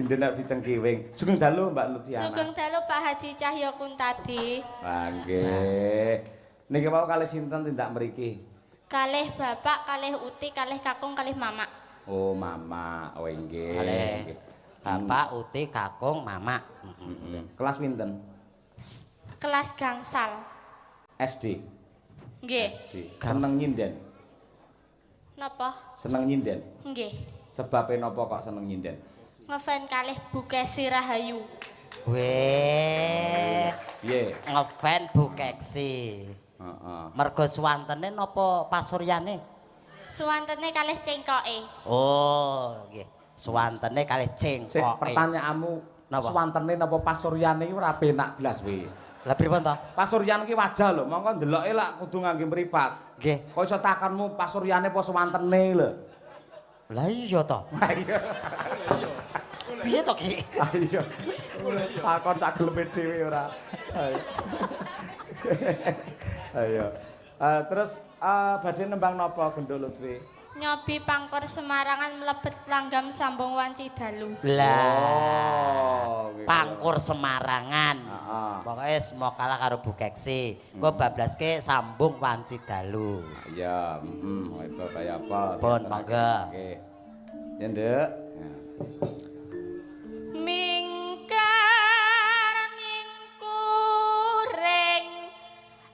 sinden nek dicengkiwing. Sugeng dalu Mbak Lutfiana. Sugeng dalu Pak Haji Cahya Kuntadi. Nggih. Niki wau kalih sinten tindak mriki? Kalih bapak, kalih uti, kalih kakung, kalih mama. Oh, mama. Oh, nggih. Kalih bapak, uti, kakung, mama. Kelas pinten? Kelas gangsal. SD. Nggih. SD. Seneng nyinden. Napa? Seneng nyinden. Nggih. Sebabnya napa kok seneng nyinden? Ngefan kalih Bu Kesi Rahayu. Weh. Piye? Ngefan Bu Keksi. Heeh. Mergo suwantene napa pasuryane? Suwantene kalih cengkoke. Oh, nggih. Suwantene kalih Sik cengkoke. pertanyaanmu Napa? suwantene napa pasuryane iki ora penak blas we. Lah pripun to? Pasuryan ki wajah lho, mongko ndeloke lak kudu ngangge mripat. Nggih. Kok iso takonmu pasuryane apa suwantene lho. Lah iya to. Piye to Ki? Ayo. Takon tak geleme dhewe ora. Ayo. Terus badhe nembang napa Gendho Lutfi? Nyobi pangkur Semarangan mlebet langgam sambung wanci dalu. Lah. gitu. Pangkur Semarangan. Heeh. Pokoke semua kalah karo Bu Keksi. Engko bablaske sambung wanci dalu. Ya, itu kayak apa? Pun monggo. Oke. Ya, Nduk. Mingkar mingkuring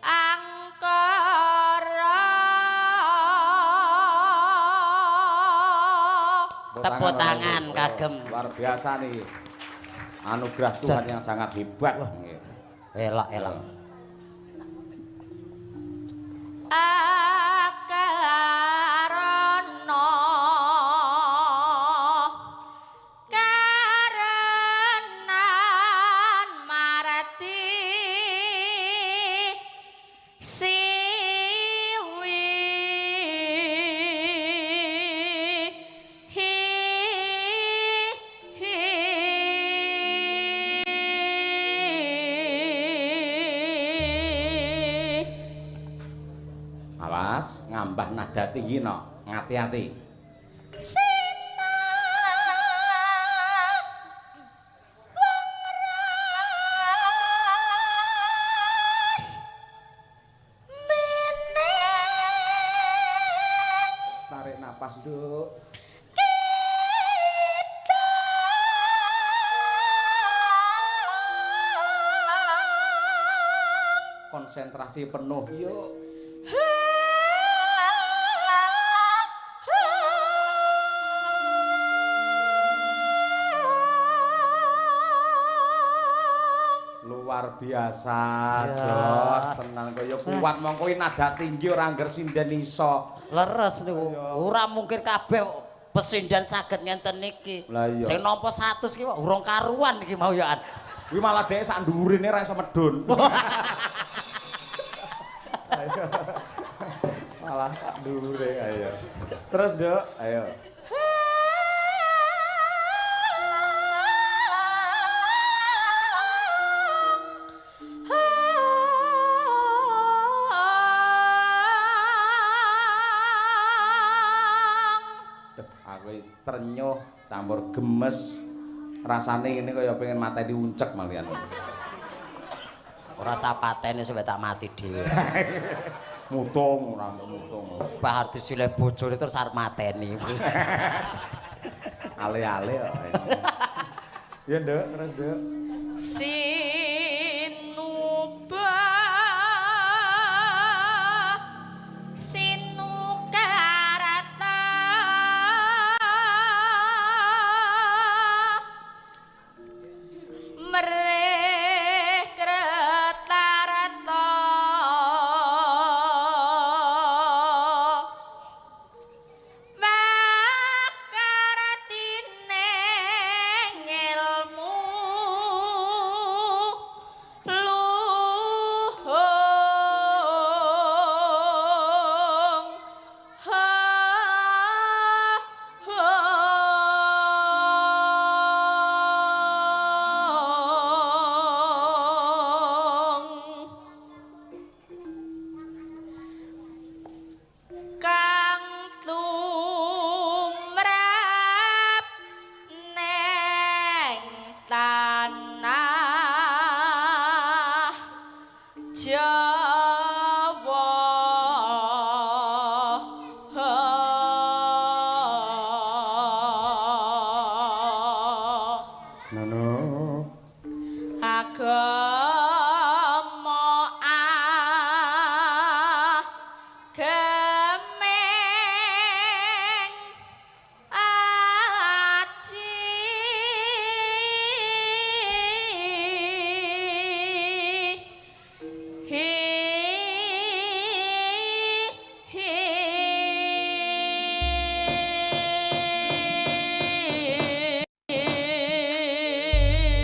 angkara. Tepuk tangan kagem. Luar biasa nih. Anugerah Tuhan yang sangat hebat. Nggih. Elok. Akarana karenan marati siwi Awas, ngambah nada tinggi no, ngati-hati. Tarik napas, Nduk. Konsentrasi penuh, yuk. Luar biasa, Jos. Tenan kaya kuat mongko nada tinggi ora ngger sinden iso. Leres niku. Ora mungkin kabeh pesindan saged ngenten niki. Lah iya. Sing nampa 100 ki kok urung karuan iki mau ya. Kuwi malah dhek sak ndurine ra iso medun. Malah sak ndure ayo. Terus, Nduk, ayo. Aku ternyuh campur gemes. Rasane ngene kaya pengen mateni uncek malian. Ora sapatene sampe tak mati dhewe. Mutung ora mutung. Bahar disilih bojone terus arep mateni. Ale-ale kok. Ya, Nduk, terus, Nduk. Sinukarata mereh kretarata makaratine ilmu Ngono. Agama gemeng aji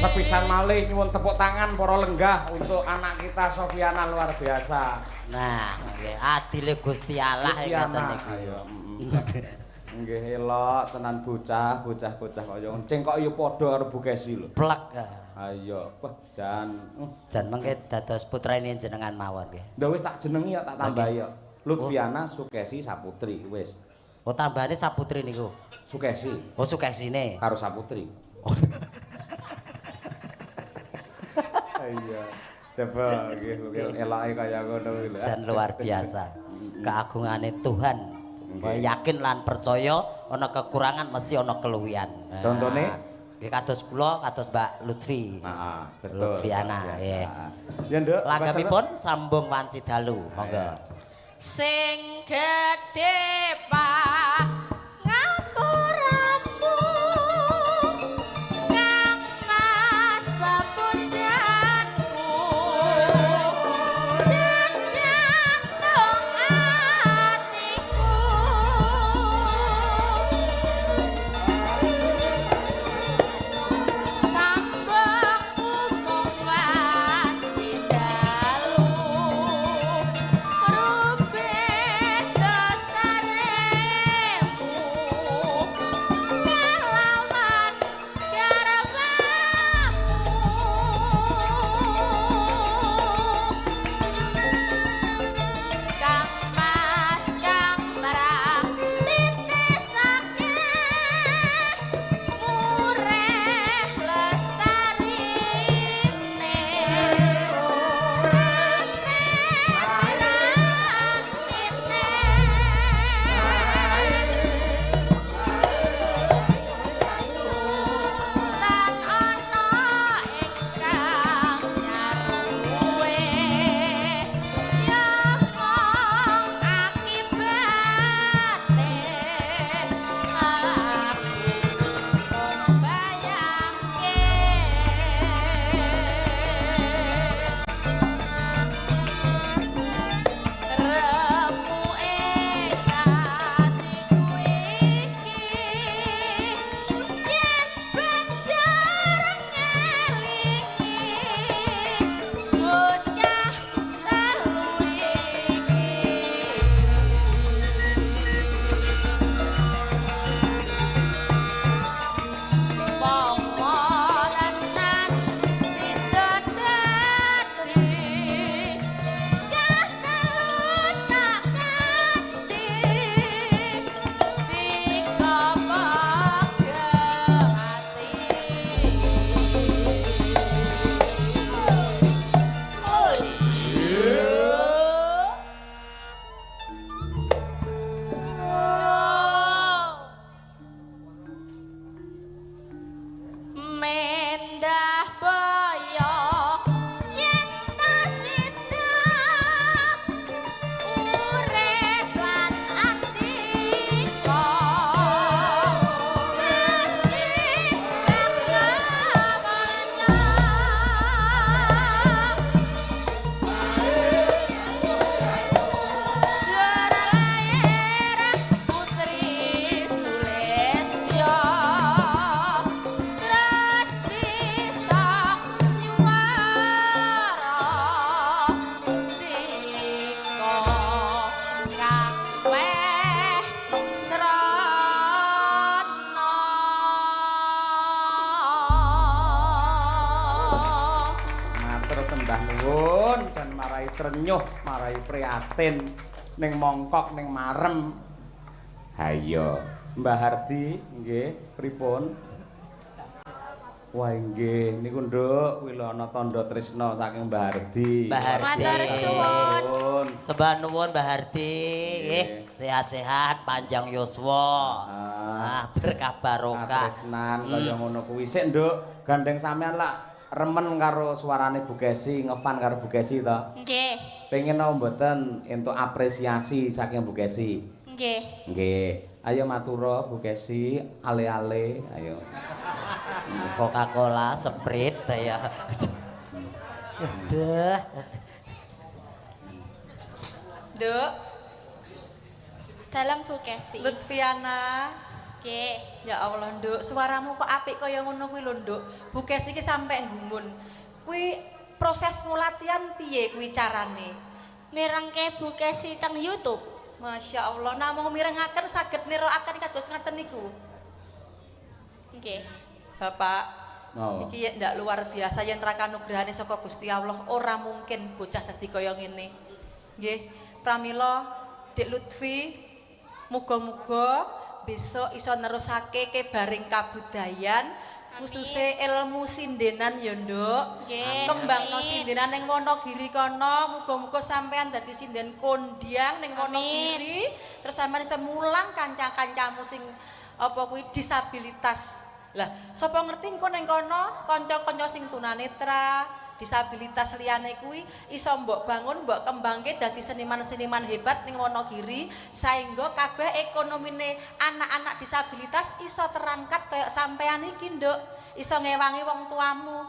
Sepisan malih nyuwun tepuk tangan para lenggah untuk anak kita Sofiana luar biasa. Nah, nggih adile Gusti Allah ngoten niku. Ayo. Nggih elok tenan bocah kaya encing kok ya padha karo Bu Kesi lho. Plek. Ayo, wah jan. Jan mengke dados putrane jenengan mawon nggih. Ndak wis tak jenengi ya tak tambahi ya. Lutfiana Sukesi Saputri wis. Oh tambahane saputri niku. Sukesi Oh Sukesine. karo Saputri. Oh. Iya. Coba nggih eloke kaya ngono kuwi lho. Jan luar biasa. Keagungane Tuhan. Yakin lan percaya ana kekurangan mesti ana keluwihan. Contone nggih kados kula kados Mbak Lutfi. Heeh, betul. Lutfiana nggih. Ya, Nduk. Langgepipun sambung wanci dalu. Monggo. sing gedhe pak ngapuramu kang mas bapujanmu jantung atiku sambung umum wanci dalu trenyuh marai prihatin ning mongkok ning marem. Hayo, Mbah Hardi nggih pripun? Wah nggih niku Nduk kuwi lho ana tandha tresna saking Mbah Hardi. Mbah Hardi. Matur suwun. Sembah nuwun Mbah Hardi, nggih sehat-sehat panjang yuswa. berkah barokah. Katresnan kaya ngono kuwi. Sik, Nduk, gandeng sampean lah remen karo suarane Bu Gesi, ngefan karo Bu Gesi to. Nggih. Pengen napa mboten entuk apresiasi saking Bu Gesi? Nggih. Nggih. Ayo matura Bu Gesi, ale-ale, ayo. Coca-Cola, Sprite ya. Udah. Nduk, Dalam Bu Kesi. Lutfiana. Nggih. Ya Allah, Nduk, suaramu kok apik kaya ngono kuwi lho, Nduk. Bu Kesi iki sampe nggumun. Kuwi prosesmu latihan piye kuwi carane? Mirengke Bu Kesi teng YouTube. Masya Allah, namung mirengaken saged nirakaken kados ngaten niku. Nggih. Bapak, Oh. iki ya ndak luar biasa yen ra kanugrahane saka Gusti Allah, ora mungkin bocah dadi kaya ngene. Nggih, pramila Dik Lutfi, muga-muga besok iso nerusake kebaring kabudayan khususnya ilmu sindenan ya Nduk. Nggih, Kembangno amin. sindenan ning Wonogiri kono, muga-muga sampean dadi sinden kondang ning Wonogiri, terus sampean iso mulang kanca-kancamu sing apa kuwi disabilitas. Lah, sapa ngerti engko ning kono kanca-kanca sing tunanetra, disabilitas liyane kuwi iso mbok bangun, mbok kembangke dadi seniman-seniman hebat ning Wonogiri saengga kabeh ekonomine anak-anak disabilitas iso terangkat kaya sampean iki, Nduk. Iso ngewangi wong tuamu.